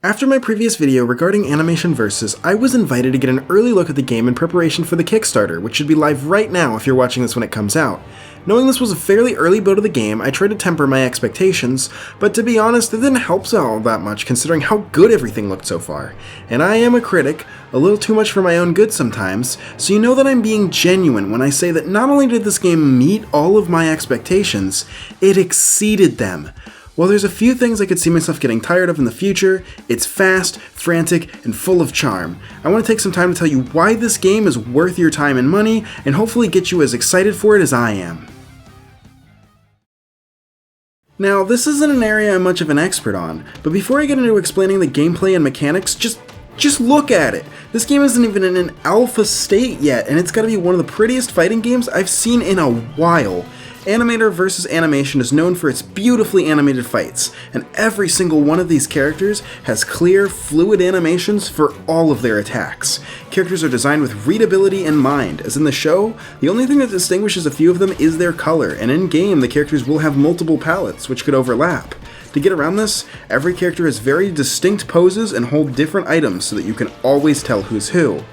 After my previous video regarding Animation Versus, I was invited to get an early look at the game in preparation for the Kickstarter, which should be live right now if you're watching this when it comes out. Knowing this was a fairly early build of the game, I tried to temper my expectations, but to be honest, it didn't help all that much considering how good everything looked so far. And I am a critic, a little too much for my own good sometimes, so you know that I'm being genuine when I say that not only did this game meet all of my expectations, it exceeded them. While there's a few things I could see myself getting tired of in the future, it's fast, frantic, and full of charm. I want to take some time to tell you why this game is worth your time and money, and hopefully get you as excited for it as I am. Now, this isn't an area I'm much of an expert on, but before I get into explaining the gameplay and mechanics, just look at it! This game isn't even in an alpha state yet, and it's gotta be one of the prettiest fighting games I've seen in a while. Animator Versus Animation is known for its beautifully animated fights, and every single one of these characters has clear, fluid animations for all of their attacks. Characters are designed with readability in mind, as in the show, the only thing that distinguishes a few of them is their color, and in-game the characters will have multiple palettes, which could overlap. To get around this, every character has very distinct poses and hold different items so that you can always tell who's who.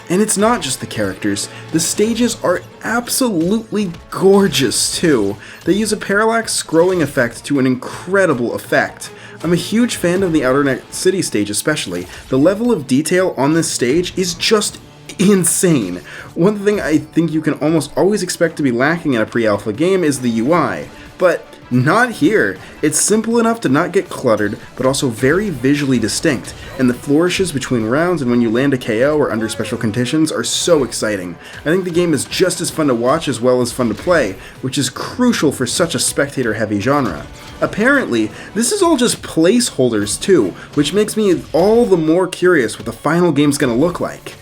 And it's not just the characters, the stages are absolutely gorgeous too. They use a parallax scrolling effect to an incredible effect. I'm a huge fan of the Outer Night City stage especially. The level of detail on this stage is just insane. One thing I think you can almost always expect to be lacking in a pre-alpha game is the UI, but not here. It's simple enough to not get cluttered, but also very visually distinct, and the flourishes between rounds and when you land a KO or under special conditions are so exciting. I think the game is just as fun to watch as well as fun to play, which is crucial for such a spectator-heavy genre. Apparently, this is all just placeholders too, which makes me all the more curious what the final game's gonna look like.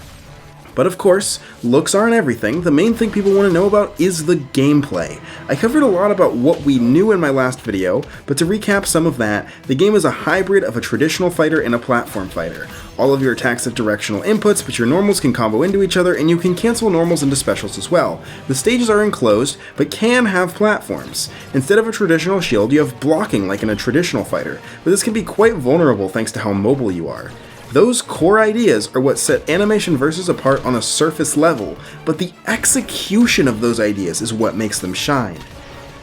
But of course, looks aren't everything. The main thing people want to know about is the gameplay. I covered a lot about what we knew in my last video, but to recap some of that, the game is a hybrid of a traditional fighter and a platform fighter. All of your attacks have directional inputs, but your normals can combo into each other, and you can cancel normals into specials as well. The stages are enclosed, but can have platforms. Instead of a traditional shield, you have blocking like in a traditional fighter, but this can be quite vulnerable thanks to how mobile you are. Those core ideas are what set Animation Versus apart on a surface level, but the execution of those ideas is what makes them shine.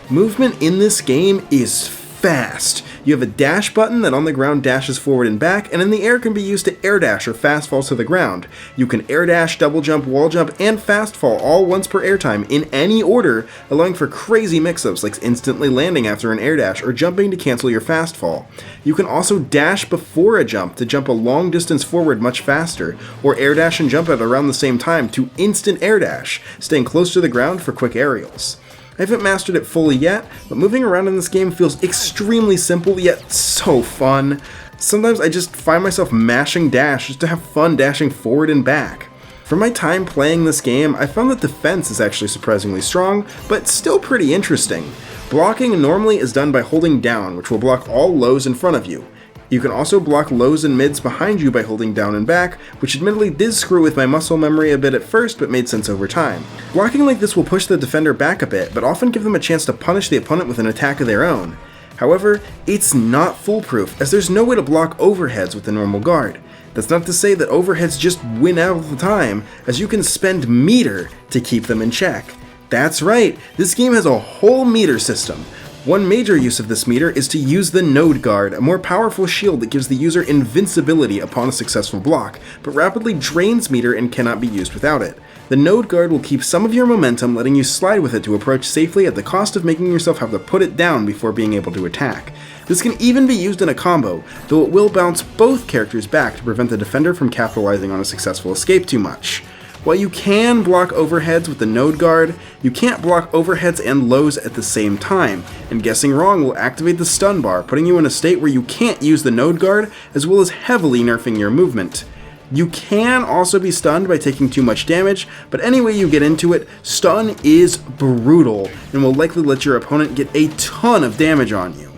Movement in this game is fast. You have a dash button that on the ground dashes forward and back, and in the air can be used to air dash or fast fall to the ground. You can air dash, double jump, wall jump, and fast fall all once per airtime in any order, allowing for crazy mix-ups like instantly landing after an air dash or jumping to cancel your fast fall. You can also dash before a jump to jump a long distance forward much faster, or air dash and jump at around the same time to instant air dash, staying close to the ground for quick aerials. I haven't mastered it fully yet, but moving around in this game feels extremely simple yet so fun. Sometimes I just find myself mashing dash just to have fun dashing forward and back. For my time playing this game, I found that defense is actually surprisingly strong, but still pretty interesting. Blocking normally is done by holding down, which will block all lows in front of you. You can also block lows and mids behind you by holding down and back, which admittedly did screw with my muscle memory a bit at first, but made sense over time. Blocking like this will push the defender back a bit, but often give them a chance to punish the opponent with an attack of their own. However, it's not foolproof, as there's no way to block overheads with the normal guard. That's not to say that overheads just win out of the time, as you can spend meter to keep them in check. That's right, this game has a whole meter system. One major use of this meter is to use the Node Guard, a more powerful shield that gives the user invincibility upon a successful block, but rapidly drains meter and cannot be used without it. The Node Guard will keep some of your momentum, letting you slide with it to approach safely at the cost of making yourself have to put it down before being able to attack. This can even be used in a combo, though it will bounce both characters back to prevent the defender from capitalizing on a successful escape too much. While you can block overheads with the Node Guard, you can't block overheads and lows at the same time, and guessing wrong will activate the stun bar, putting you in a state where you can't use the Node Guard, as well as heavily nerfing your movement. You can also be stunned by taking too much damage, but any way you get into it, stun is brutal, and will likely let your opponent get a ton of damage on you.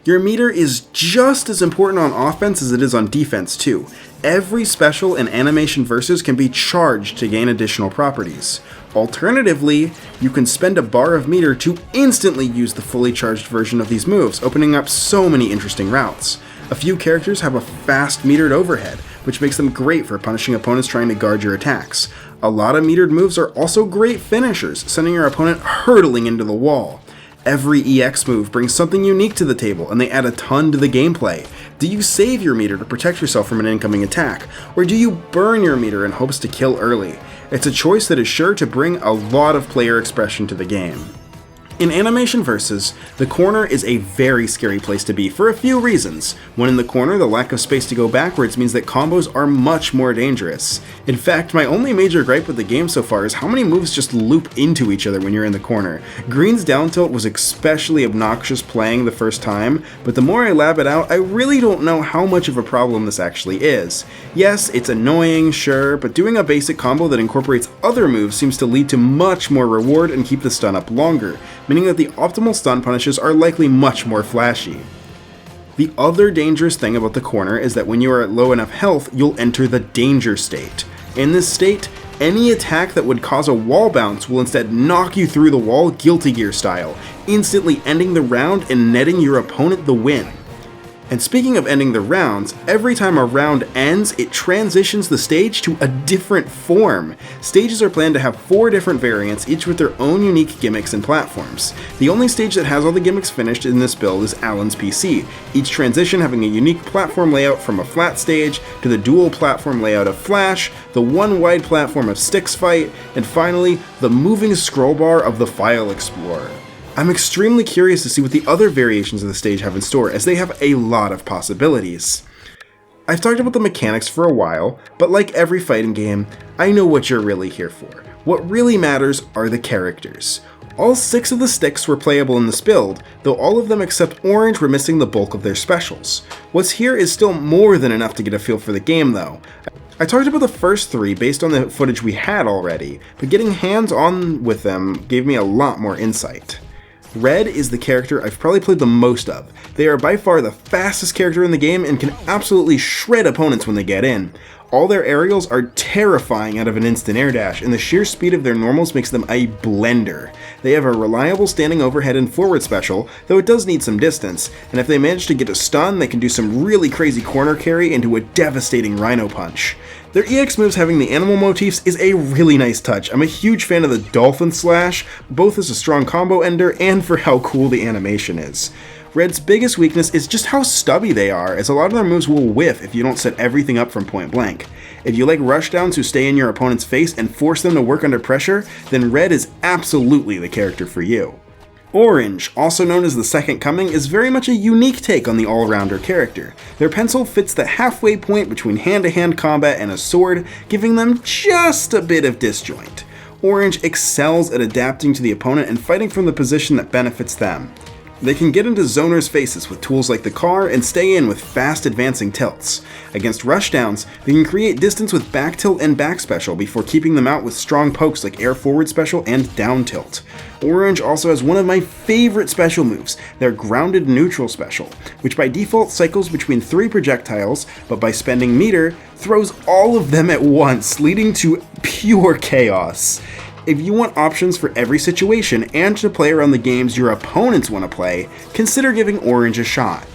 Your meter is just as important on offense as it is on defense too. Every special in Animation Versus can be charged to gain additional properties. Alternatively, you can spend a bar of meter to instantly use the fully charged version of these moves, opening up so many interesting routes. A few characters have a fast metered overhead, which makes them great for punishing opponents trying to guard your attacks. A lot of metered moves are also great finishers, sending your opponent hurtling into the wall. Every EX move brings something unique to the table, and they add a ton to the gameplay. Do you save your meter to protect yourself from an incoming attack, or do you burn your meter in hopes to kill early? It's a choice that is sure to bring a lot of player expression to the game. In Animation Versus, the corner is a very scary place to be for a few reasons. When in the corner, the lack of space to go backwards means that combos are much more dangerous. In fact, my only major gripe with the game so far is how many moves just loop into each other when you're in the corner. Green's down tilt was especially obnoxious playing the first time, but the more I lab it out, I really don't know how much of a problem this actually is. Yes, it's annoying, sure, but doing a basic combo that incorporates other moves seems to lead to much more reward and keep the stun up longer, meaning that the optimal stun punishes are likely much more flashy. The other dangerous thing about the corner is that when you are at low enough health, you'll enter the danger state. In this state, any attack that would cause a wall bounce will instead knock you through the wall Guilty Gear style, instantly ending the round and netting your opponent the win. And speaking of ending the rounds, every time a round ends, it transitions the stage to a different form. Stages are planned to have 4 different variants, each with their own unique gimmicks and platforms. The only stage that has all the gimmicks finished in this build is Alan's PC, each transition having a unique platform layout from a flat stage to the dual platform layout of Flash, the one wide platform of Styx Fight, and finally, the moving scroll bar of the File Explorer. I'm extremely curious to see what the other variations of the stage have in store, as they have a lot of possibilities. I've talked about the mechanics for a while, but like every fighting game, I know what you're really here for. What really matters are the characters. All 6 of the sticks were playable in this build, though all of them except Orange were missing the bulk of their specials. What's here is still more than enough to get a feel for the game though. I talked about the first 3 based on the footage we had already, but getting hands-on with them gave me a lot more insight. Red is the character I've probably played the most of. They are by far the fastest character in the game and can absolutely shred opponents when they get in. All their aerials are terrifying out of an instant air dash, and the sheer speed of their normals makes them a blender. They have a reliable standing overhead and forward special, though it does need some distance, and if they manage to get a stun, they can do some really crazy corner carry into a devastating Rhino Punch. Their EX moves having the animal motifs is a really nice touch. I'm a huge fan of the Dolphin Slash, both as a strong combo ender and for how cool the animation is. Red's biggest weakness is just how stubby they are, as a lot of their moves will whiff if you don't set everything up from point blank. If you like rushdowns who stay in your opponent's face and force them to work under pressure, then Red is absolutely the character for you. Orange, also known as the Second Coming, is very much a unique take on the all-rounder character. Their pencil fits the halfway point between hand-to-hand combat and a sword, giving them just a bit of disjoint. Orange excels at adapting to the opponent and fighting from the position that benefits them. They can get into zoners' faces with tools like the car and stay in with fast advancing tilts. Against rushdowns, they can create distance with back tilt and back special before keeping them out with strong pokes like air forward special and down tilt. Orange also has one of my favorite special moves, their grounded neutral special, which by default cycles between 3 projectiles, but by spending meter, throws all of them at once, leading to pure chaos. If you want options for every situation and to play around the games your opponents want to play, consider giving Orange a shot.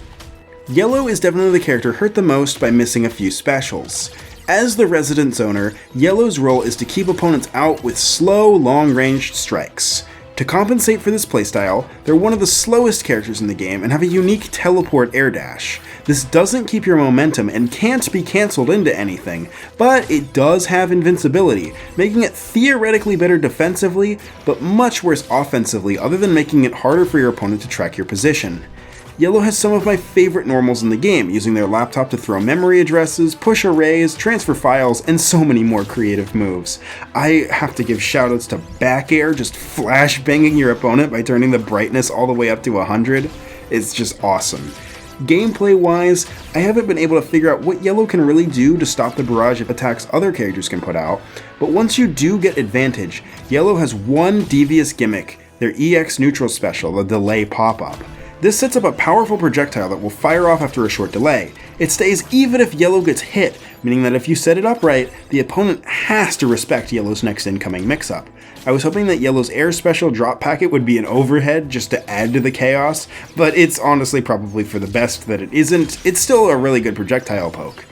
Yellow is definitely the character hurt the most by missing a few specials. As the resident zoner, Yellow's role is to keep opponents out with slow, long-ranged strikes. To compensate for this playstyle, they're one of the slowest characters in the game and have a unique teleport air dash. This doesn't keep your momentum and can't be cancelled into anything, but it does have invincibility, making it theoretically better defensively, but much worse offensively other than making it harder for your opponent to track your position. Yellow has some of my favorite normals in the game, using their laptop to throw memory addresses, push arrays, transfer files, and so many more creative moves. I have to give shoutouts to back air, just flash banging your opponent by turning the brightness all the way up to 100. It's just awesome. Gameplay wise, I haven't been able to figure out what Yellow can really do to stop the barrage of attacks other characters can put out, but once you do get advantage, Yellow has one devious gimmick, their EX neutral special, the delay pop-up. This sets up a powerful projectile that will fire off after a short delay. It stays even if Yellow gets hit, meaning that if you set it up right, the opponent has to respect Yellow's next incoming mix-up. I was hoping that Yellow's air special drop packet would be an overhead just to add to the chaos, but it's honestly probably for the best that it isn't. It's still a really good projectile poke.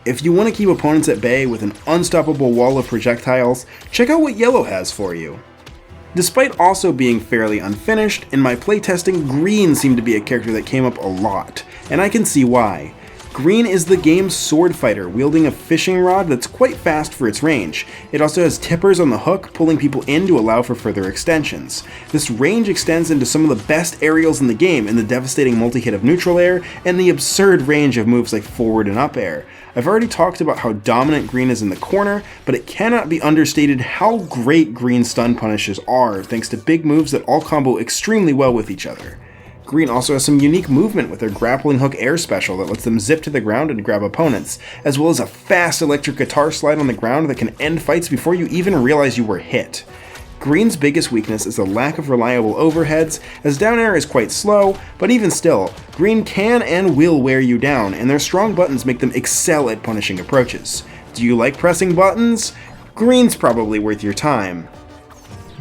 If you want to keep opponents at bay with an unstoppable wall of projectiles, check out what Yellow has for you. Despite also being fairly unfinished, in my playtesting, Green seemed to be a character that came up a lot, and I can see why. Green is the game's sword fighter, wielding a fishing rod that's quite fast for its range. It also has tippers on the hook, pulling people in to allow for further extensions. This range extends into some of the best aerials in the game in the devastating multi-hit of neutral air, and the absurd range of moves like forward and up air. I've already talked about how dominant Green is in the corner, but it cannot be understated how great Green stun punishes are, thanks to big moves that all combo extremely well with each other. Green also has some unique movement with their grappling hook air special that lets them zip to the ground and grab opponents, as well as a fast electric guitar slide on the ground that can end fights before you even realize you were hit. Green's biggest weakness is the lack of reliable overheads, as down air is quite slow, but even still, Green can and will wear you down, and their strong buttons make them excel at punishing approaches. Do you like pressing buttons? Green's probably worth your time.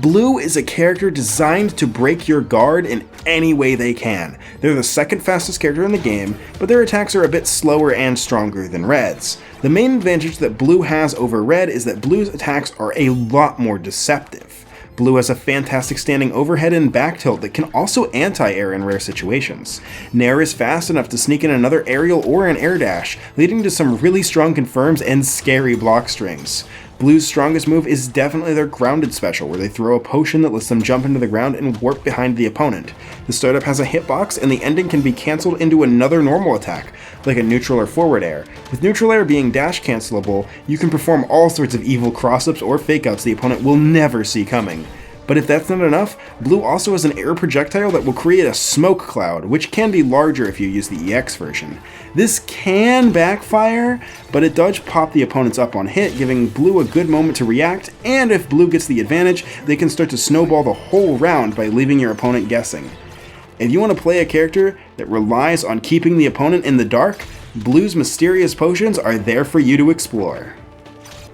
Blue is a character designed to break your guard in any way they can. They're the second fastest character in the game, but their attacks are a bit slower and stronger than Red's. The main advantage that Blue has over Red is that Blue's attacks are a lot more deceptive. Blue has a fantastic standing overhead and back tilt that can also anti-air in rare situations. Nair is fast enough to sneak in another aerial or an air dash, leading to some really strong confirms and scary block strings. Blue's strongest move is definitely their grounded special, where they throw a potion that lets them jump into the ground and warp behind the opponent. The startup has a hitbox, and the ending can be cancelled into another normal attack, like a neutral or forward air. With neutral air being dash cancelable, you can perform all sorts of evil cross-ups or fake-outs the opponent will never see coming. But if that's not enough, Blue also has an air projectile that will create a smoke cloud, which can be larger if you use the EX version. This can backfire, but it does pop the opponents up on hit, giving Blue a good moment to react, and if Blue gets the advantage, they can start to snowball the whole round by leaving your opponent guessing. If you want to play a character that relies on keeping the opponent in the dark, Blue's mysterious potions are there for you to explore.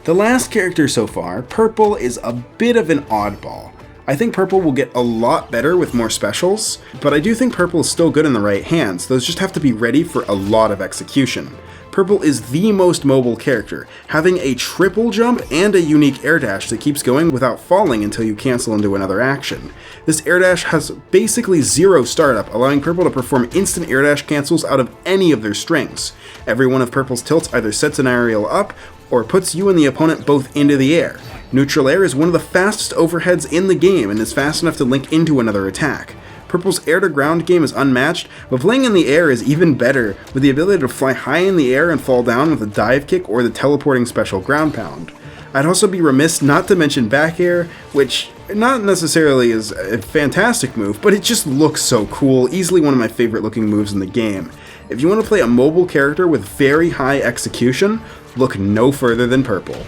The last character so far, Purple, is a bit of an oddball. I think Purple will get a lot better with more specials, but I do think Purple is still good in the right hands. Those just have to be ready for a lot of execution. Purple is the most mobile character, having a triple jump and a unique air dash that keeps going without falling until you cancel into another action. This air dash has basically zero startup, allowing Purple to perform instant air dash cancels out of any of their strings. Every one of Purple's tilts either sets an aerial up or puts you and the opponent both into the air. Neutral air is one of the fastest overheads in the game and is fast enough to link into another attack. Purple's air-to-ground game is unmatched, but playing in the air is even better, with the ability to fly high in the air and fall down with a dive kick or the teleporting special ground pound. I'd also be remiss not to mention back air, which not necessarily is a fantastic move, but it just looks so cool, easily one of my favorite looking moves in the game. If you want to play a mobile character with very high execution, look no further than Purple.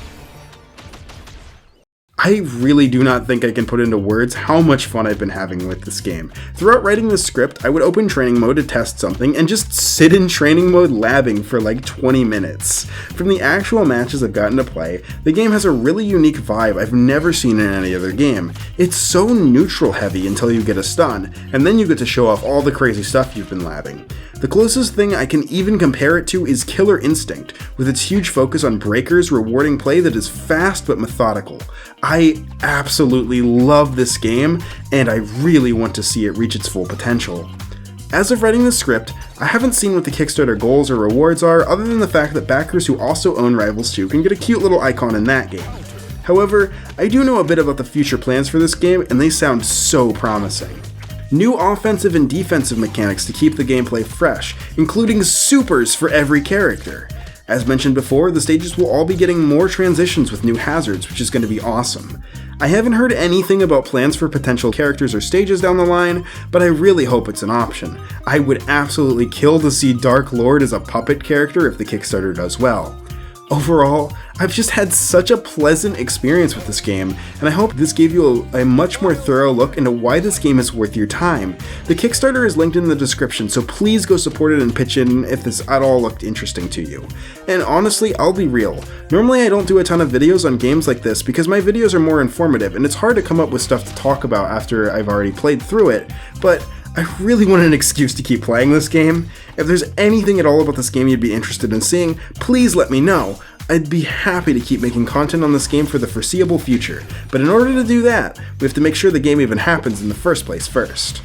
I really do not think I can put into words how much fun I've been having with this game. Throughout writing the script, I would open training mode to test something and just sit in training mode labbing for like 20 minutes. From the actual matches I've gotten to play, the game has a really unique vibe I've never seen in any other game. It's so neutral heavy until you get a stun, and then you get to show off all the crazy stuff you've been labbing. The closest thing I can even compare it to is Killer Instinct, with its huge focus on breakers rewarding play that is fast but methodical. I absolutely love this game, and I really want to see it reach its full potential. As of writing the script, I haven't seen what the Kickstarter goals or rewards are, other than the fact that backers who also own Rivals 2 can get a cute little icon in that game. However, I do know a bit about the future plans for this game, and they sound so promising. New offensive and defensive mechanics to keep the gameplay fresh, including supers for every character. As mentioned before, the stages will all be getting more transitions with new hazards, which is going to be awesome. I haven't heard anything about plans for potential characters or stages down the line, but I really hope it's an option. I would absolutely kill to see Dark Lord as a puppet character if the Kickstarter does well. Overall, I've just had such a pleasant experience with this game, and I hope this gave you a much more thorough look into why this game is worth your time. The Kickstarter is linked in the description, so please go support it and pitch in if this at all looked interesting to you. And honestly, I'll be real. Normally I don't do a ton of videos on games like this because my videos are more informative, and it's hard to come up with stuff to talk about after I've already played through it, but I really want an excuse to keep playing this game. If there's anything at all about this game you'd be interested in seeing, please let me know. I'd be happy to keep making content on this game for the foreseeable future, but in order to do that, we have to make sure the game even happens in the first place first.